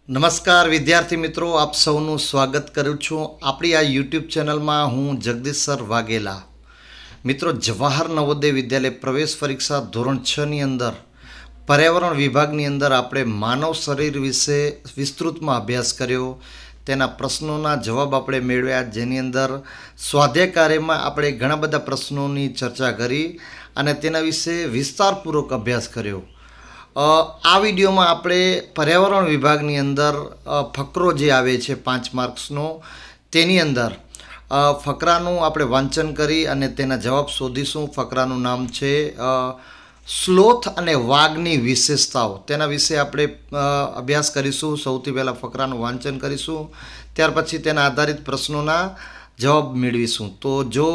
નમસ્કાર વિદ્યાર્થી મિત્રો, આપ સૌનું સ્વાગત કરું છું આપણી આ યુટ્યુબ ચેનલમાં. હું જગદીશ સર વાઘેલા. મિત્રો, જવાહર નવોદય વિદ્યાલય પ્રવેશ પરીક્ષા ધોરણ 6ની અંદર પર્યાવરણ વિભાગની અંદર આપણે માનવ શરીર વિશે વિસ્તૃતમાં અભ્યાસ કર્યો. તેના પ્રશ્નોના જવાબ આપણે મેળવ્યા, જેની અંદર સ્વાધ્યાય કાર્યમાં આપણે ઘણા બધા પ્રશ્નોની ચર્ચા કરી અને તેના વિશે વિસ્તારપૂર્વક અભ્યાસ કર્યો. આ વિડીયોમાં આપણે પર્યાવરણ વિભાગની અંદર ફકરો જે આવે છે 5 માર્ક્સનો, તેની અંદર ફકરાનું આપણે વાંચન કરી અને તેના જવાબ શોધીશું. ફકરાનું નામ છે સ્લોથ અને વાઘની વિશેષતાઓ. તેના વિશે આપણે અભ્યાસ કરીશું. સૌથી પહેલાં ફકરાનું વાંચન કરીશું, ત્યાર પછી તેના આધારિત પ્રશ્નોના જવાબ મેળવીશું. તો જો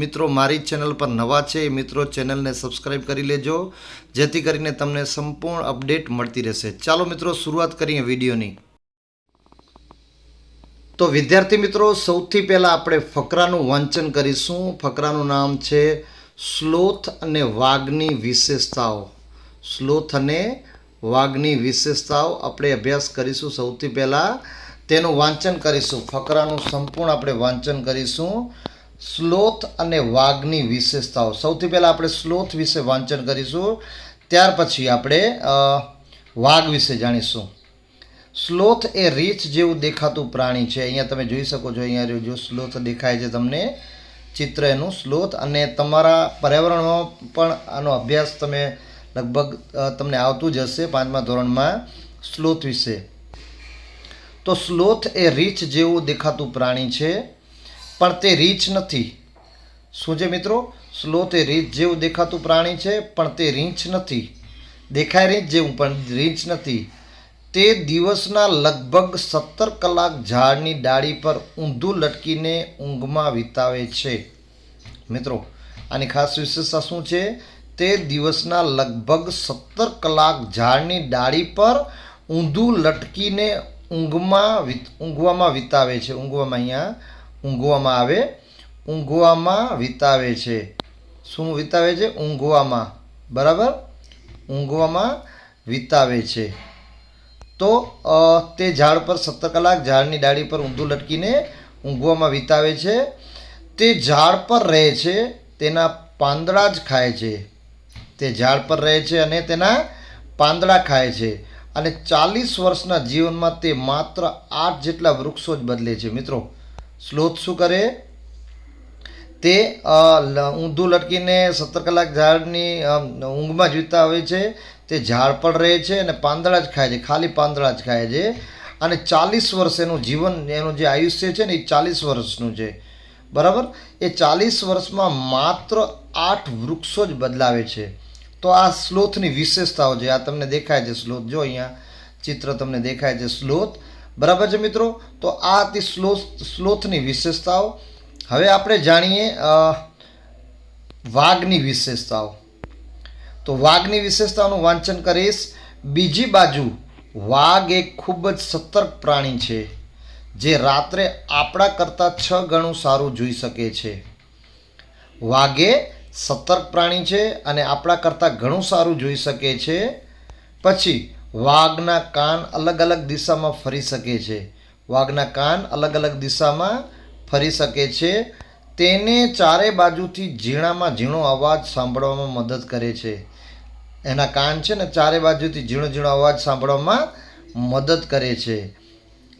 મિત્રો મારી ચેનલ પર નવા છે એ મિત્રો ચેનલને સબસ્ક્રાઈબ કરી લેજો, જેથી કરીને તમને સંપૂર્ણ અપડેટ મળતી રહેશે. ચાલો મિત્રો, શરૂઆત કરીએ વિડીયોની. તો વિદ્યાર્થી મિત્રો, સૌથી પહેલાં આપણે ફકરાનું વાંચન કરીશું. ફકરાનું નામ છે સ્લોથ અને વાઘની વિશેષતાઓ. સ્લોથ અને વાઘની વિશેષતાઓ આપણે અભ્યાસ કરીશું. સૌથી પહેલાં તેનું વાંચન કરીશું. ફકરાનું સંપૂર્ણ આપણે વાંચન કરીશું. સ્લોથ અને વાઘની વિશેષતાઓ. સૌથી પહેલાં આપણે સ્લોથ વિશે વાંચન કરીશું, ત્યાર પછી આપણે વાઘ વિશે જાણીશું. સ્લોથ એ રીંછ જેવું દેખાતું પ્રાણી છે. અહીંયા તમે જોઈ શકો છો, અહીંયા જો સ્લોથ દેખાય છે તમને, ચિત્ર એનું સ્લોથ. અને તમારા પર્યાવરણમાં પણ આનો અભ્યાસ તમે લગભગ તમને આવતું જ હશે 5મા ધોરણમાં સ્લોથ વિશે. તો સ્લોથ એ રીંછ જેવું દેખાતું પ્રાણી છે, પણ તે રીંછ નથી. શું છે મિત્રો? સ્લોથ એ રીંછ જેવું દેખાતું પ્રાણી છે, પણ તે રીંછ નથી. દેખાય રીંછ જેવું, પણ રીંછ નથી. તે દિવસના લગભગ 17 કલાક ઝાડની ડાળી પર ઊંધું લટકીને ઊંઘમાં વિતાવે છે. મિત્રો, આની ખાસ વિશેષતા શું છે? તે દિવસના લગભગ 17 કલાક ઝાડની ડાળી પર ઊંધું લટકીને ઊંઘવામાં વિતાવે છે. ઊંઘવામાં, અહીંયા ઊંઘવામાં આવે, ઊંઘવામાં વિતાવે છે. શું વિતાવે છે? ઊંઘવામાં. બરાબર, ઊંઘવામાં વિતાવે છે. તો તે ઝાડ પર 17 કલાક ઝાડની ડાળી પર ઊંધું લટકીને ઊંઘવામાં વિતાવે છે. તે ઝાડ પર રહે છે, તેના પાંદડા જ ખાય છે. તે ઝાડ પર રહે છે અને તેના પાંદડા ખાય છે. અને 40 વર્ષના જીવનમાં તે માત્ર 8 જેટલા વૃક્ષો જ બદલે છે. મિત્રો, સ્લોથ શું કરે? તે ઊંધું લટકીને 17 કલાક ઝાડની ઊંઘમાં જ વિતાવે છે. તે ઝાડ પર રહે છે અને પાંદડા જ ખાય છે, ખાલી પાંદડા જ ખાય છે. અને 40 વર્ષ એનું જીવન, એનું જે આયુષ્ય છે ને, એ 40 વર્ષનું છે. બરાબર, એ 40 વર્ષમાં માત્ર 8 વૃક્ષો જ બદલાવે છે. તો આ સ્લોથની વિશેષતાઓ છે. આ તમને દેખાય છે સ્લોથ, જો અહીંયા ચિત્ર તમને દેખાય છે સ્લોથ. બરાબર છે મિત્રો? તો આ હતી સ્લોથની વિશેષતાઓ. હવે આપણે જાણીએ વાઘની વિશેષતાઓ. તો વાઘની વિશેષતાઓનું વાંચન કરીશ. બીજી બાજુ વાઘ એક ખૂબ જ સતર્ક પ્રાણી છે, જે રાત્રે આપણા કરતાં 6 ગણું સારું જોઈ શકે છે. વાઘે સતર્ક પ્રાણી છે અને આપણા કરતાં ઘણું સારું જોઈ શકે છે. પછી વાઘના કાન અલગ અલગ દિશામાં ફરી શકે છે. વાઘના કાન અલગ અલગ દિશામાં ફરી શકે છે. તેને ચારે બાજુથી ઝીણામાં ઝીણો અવાજ સાંભળવામાં મદદ કરે છે. એના કાન છે ને, ચારે બાજુથી ઝીણો ઝીણો અવાજ સાંભળવામાં મદદ કરે છે.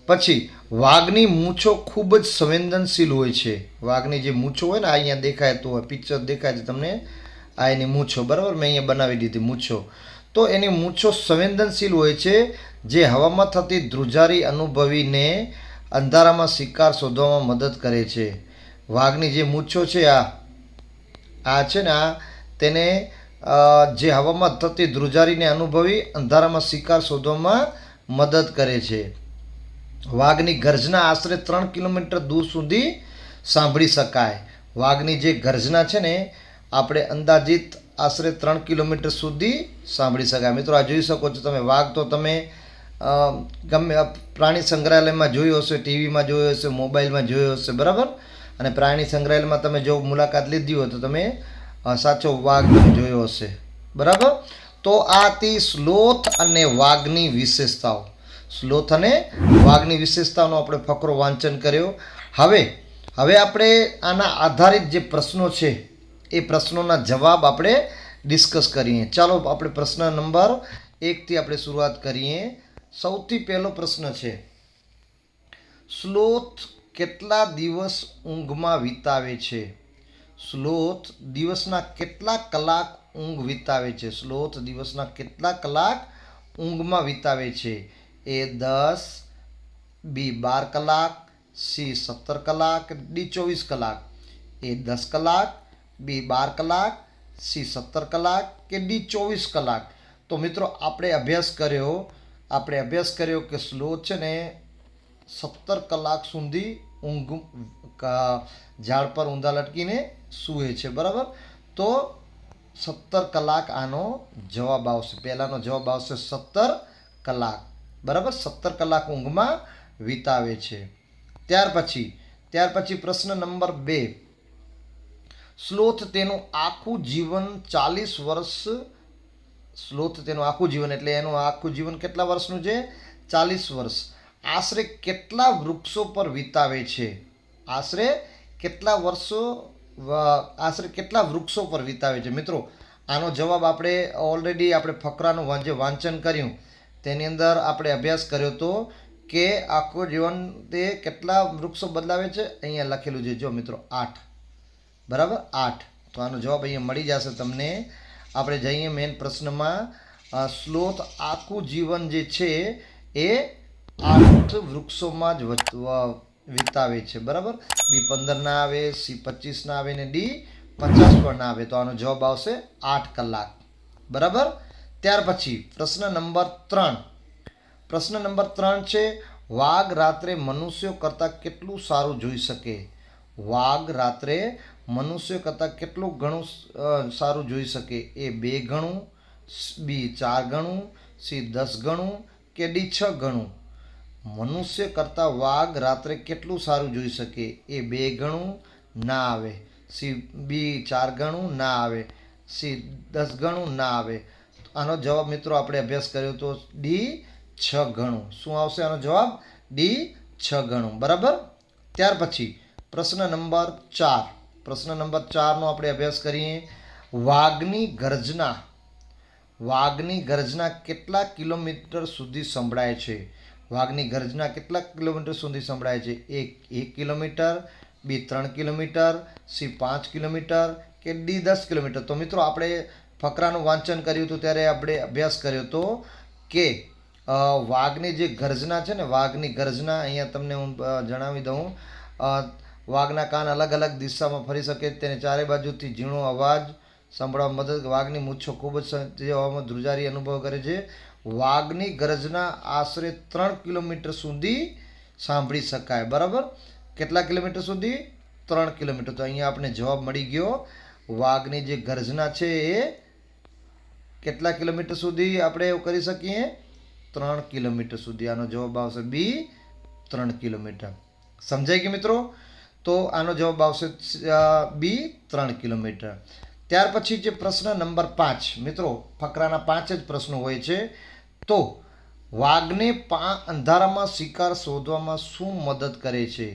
પછી વાઘની મૂછો ખૂબ જ સંવેદનશીલ હોય છે. વાઘની જે મૂછો હોય ને, આ અહીંયા દેખાય તો પિક્ચર દેખાય છે તમને, આ એની મૂછો. બરાબર, મેં અહીંયા બનાવી દીધી મૂછો. તો એની મૂછો સંવેદનશીલ હોય છે, જે હવામાં થતી ધ્રુજારી અનુભવીને અંધારામાં શિકાર શોધવામાં મદદ કરે છે. વાઘની જે મૂછો છે, આ છે ને, આ તેને જે હવામાં થતી ધ્રુજારીને અનુભવી અંધારામાં શિકાર શોધવામાં મદદ કરે છે. વાઘની ગર્જના આશરે 3 કિલોમીટર દૂર સુધી સાંભળી શકાય. વાઘની જે ગર્જના છે ને, આપણે અંદાજિત આશરે 3 કિલોમીટર સુધી સાંભળી શકાય. મિત્રો, આ જોઈ શકો છો તમે વાઘ. તો તમે ગમે પ્રાણી સંગ્રહાલયમાં જોયો હશે, ટીવીમાં જોયો હશે, મોબાઈલમાં જોયો હશે. બરાબર, અને પ્રાણી સંગ્રહાલયમાં તમે જો મુલાકાત લીધી હોય તો તમે સાચો વાઘ જોયો હશે. બરાબર, તો આ હતી સ્લોથ અને વાઘની વિશેષતાઓ. સ્લોથ અને વાઘની વિશેષતાઓનો આપણે ફકરો વાંચન કર્યો. હવે આપણે આના આધારિત જે પ્રશ્નો છે એ પ્રશ્નોના જવાબ આપણે ડિસ્કસ કરીએ. ચાલો આપણે પ્રશ્ન નંબર 1 થી આપણે શરૂઆત કરીએ. સૌથી પહેલો પ્રશ્ન છે, સ્લોથ કેટલા દિવસ ઊંઘમાં વિતાવે છે? સ્લોથ દિવસના કેટલા કલાક ઊંઘ વિતાવે છે? સ્લોથ દિવસના કેટલા કલાક ઊંઘમાં વિતાવે છે? એ 10, બી 12 કલાક, સી 17 કલાક, ડી 24 કલાક. એ 10 કલાક, બી 12 કલાક, સી 17 કલાક કે ડી 24 કલાક. તો મિત્રો આપણે અભ્યાસ કર્યો કે સ્લોથ છે ને 17 કલાક સુધી ઊંઘ ઝાડ પર ઊંધા લટકીને સૂવે છે, બરાબર. તો 17 કલાક આનો જવાબ આવશે. પહેલાનો જવાબ આવશે 17 કલાક, બરાબર. 17 કલાક ઊંઘમાં વિતાવે છે. ત્યાર પછી પ્રશ્ન નંબર 2, સ્લોથ તેનું આખું જીવન 40 વર્ષ, સ્લોથ તેનું આખું જીવન એટલે એનું આખું જીવન કેટલા વર્ષનું છે? 40 વર્ષ. આશરે કેટલા વૃક્ષો પર વિતાવે છે? આશરે કેટલા વૃક્ષો પર વિતાવે છે? મિત્રો આનો જવાબ આપણે ઓલરેડી આપણે ફકરાનું જે વાંચન કર્યું તેની અંદર આપણે અભ્યાસ કર્યો હતો કે આખું જીવન તે કેટલા વૃક્ષો બદલાવે છે. અહીંયા લખેલું છે જો મિત્રો 8, બરાબર 8. તો આનો જવાબ અહીંયા મળી જશે તમને. આપણે જઈએ મેઇન પ્રશ્નમાં. સ્લોથ આખું જીવન જે છે એ 8 વૃક્ષોમાં જ વિતાવે છે, બરાબર. બી 15 ના આવે, સી 25 ના આવે ને ડી 50 પણ ના આવે. તો આનો જવાબ આવશે 8 કલાક, બરાબર. ત્યાર પછી પ્રશ્ન નંબર 3 છે, વાઘ રાત્રે મનુષ્યો કરતાં કેટલું સારું જોઈ શકે? વાઘ રાત્રે મનુષ્યો કરતાં કેટલું ઘણું સારું જોઈ શકે? એ 2 ગણું, બી 4 ગણું, સી 10 ગણું કે ડી 6 ગણું. મનુષ્ય કરતાં વાઘ રાત્રે કેટલું સારું જોઈ શકે? એ 2 ગણું ના આવે, બી 4 ગણું ના આવે, સી 10 ગણું ના આવે. આનો જવાબ મિત્રો આપણે અભ્યાસ કર્યો તો ડી 6 ગણું. શું આવશે આનો જવાબ? ડી 6 ગણું, બરાબર. ત્યાર પછી પ્રશ્ન નંબર 4 નો આપણે અભ્યાસ કરીએ. વાઘની ગર્જના કેટલા કિલોમીટર સુધી સંભળાય છે? વાઘની ગર્જના કેટલા કિલોમીટર સુધી સંભળાય છે? 1 કિલોમીટર, બી 3 કિલોમીટર, સી 5 કિલોમીટર કે ડી 10 કિલોમીટર. તો મિત્રો આપણે ફકરાનું વાંચન કર્યું હતું ત્યારે આપણે અભ્યાસ કર્યો હતો કે વાઘની જે ગર્જના છે ને, વાઘની ગર્જના અહીંયા તમને હું જણાવી દઉં. વાઘના કાન અલગ અલગ દિશામાં ફરી શકે, તેને ચારે બાજુથી ઝીણો અવાજ સાંભળવા મદદ, વાઘની મૂછો ખૂબ જ હવામાં ધ્રુજારી અનુભવ કરે છે. વાઘની ગર્જના આશરે 3 કિલોમીટર સુધી સાંભળી શકાય, બરાબર. કેટલા કિલોમીટર સુધી? 3 કિલોમીટર. તો અહીંયા આપણે જવાબ મળી ગયો. વાઘની જે ગર્જના છે એ કેટલા કિલોમીટર સુધી આપણે એવું કરી શકીએ? 3 કિલોમીટર સુધી. આનો જવાબ આવશે બી 3 કિલોમીટર. સમજાય કે મિત્રો? તો આનો જવાબ આવશે બી 3 કિલોમીટર. ત્યાર પછી જે પ્રશ્ન નંબર 5, મિત્રો ફકરાના 5 જ પ્રશ્નો હોય છે. તો વાઘને અંધારામાં શિકાર શોધવામાં શું મદદ કરે છે?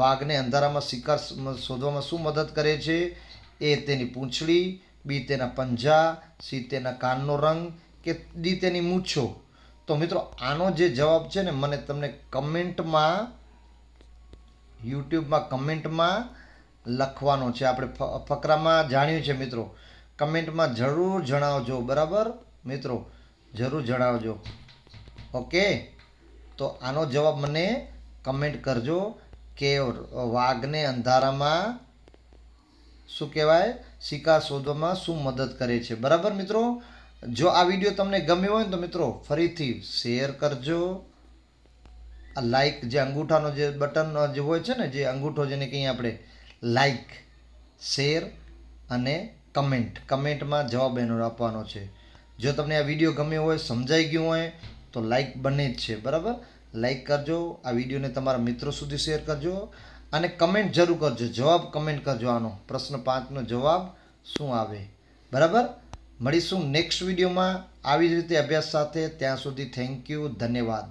વાઘને અંધારામાં શિકાર શોધવામાં શું મદદ કરે છે? એ તેની પૂંછડી, બી તેના પંજા, સી તેના કાનનો રંગ કે ડી તેની મૂછો. તો મિત્રો આનો જે જવાબ છે ને મને તમને યુટ્યુબમાં કમેન્ટમાં લખવાનો છે. આપણે ફકરામાં જાણ્યું છે મિત્રો, કમેન્ટમાં જરૂર જણાવજો, બરાબર મિત્રો, જરૂર જણાવજો. ઓકે, તો આનો જવાબ મને કમેન્ટ કરજો કે વાઘને અંધારામાં શું કહેવાય, શિકાર શોધવામાં શું મદદ કરે છે, બરાબર મિત્રો. જો આ વિડીયો તમને ગમ્યો હોય ને તો મિત્રો ફરીથી શેર કરજો. આ લાઈક જે અંગૂઠાનો જે બટન જે હોય છે ને, જે અંગૂઠો જેને કહીએ આપણે, લાઈક, શેર અને કમેન્ટમાં જવાબ એનો આપવાનો છે. જો તમને આ વિડીયો ગમ્યો હોય, સમજાઈ ગયું હોય તો લાઈક બને જ છે, બરાબર. લાઈક કરજો, આ વિડીયોને તમારા મિત્રો સુધી શેર કરજો અને કમેન્ટ જરૂર કરજો. જવાબ કમેન્ટ કરજો. આનો પ્રશ્ન 5નો જવાબ શું આવે, બરાબર. મળીશું નેક્સ્ટ વિડીયોમાં આવી જ રીતે અભ્યાસ સાથે. ત્યાં સુધી થેન્ક યુ, ધન્યવાદ.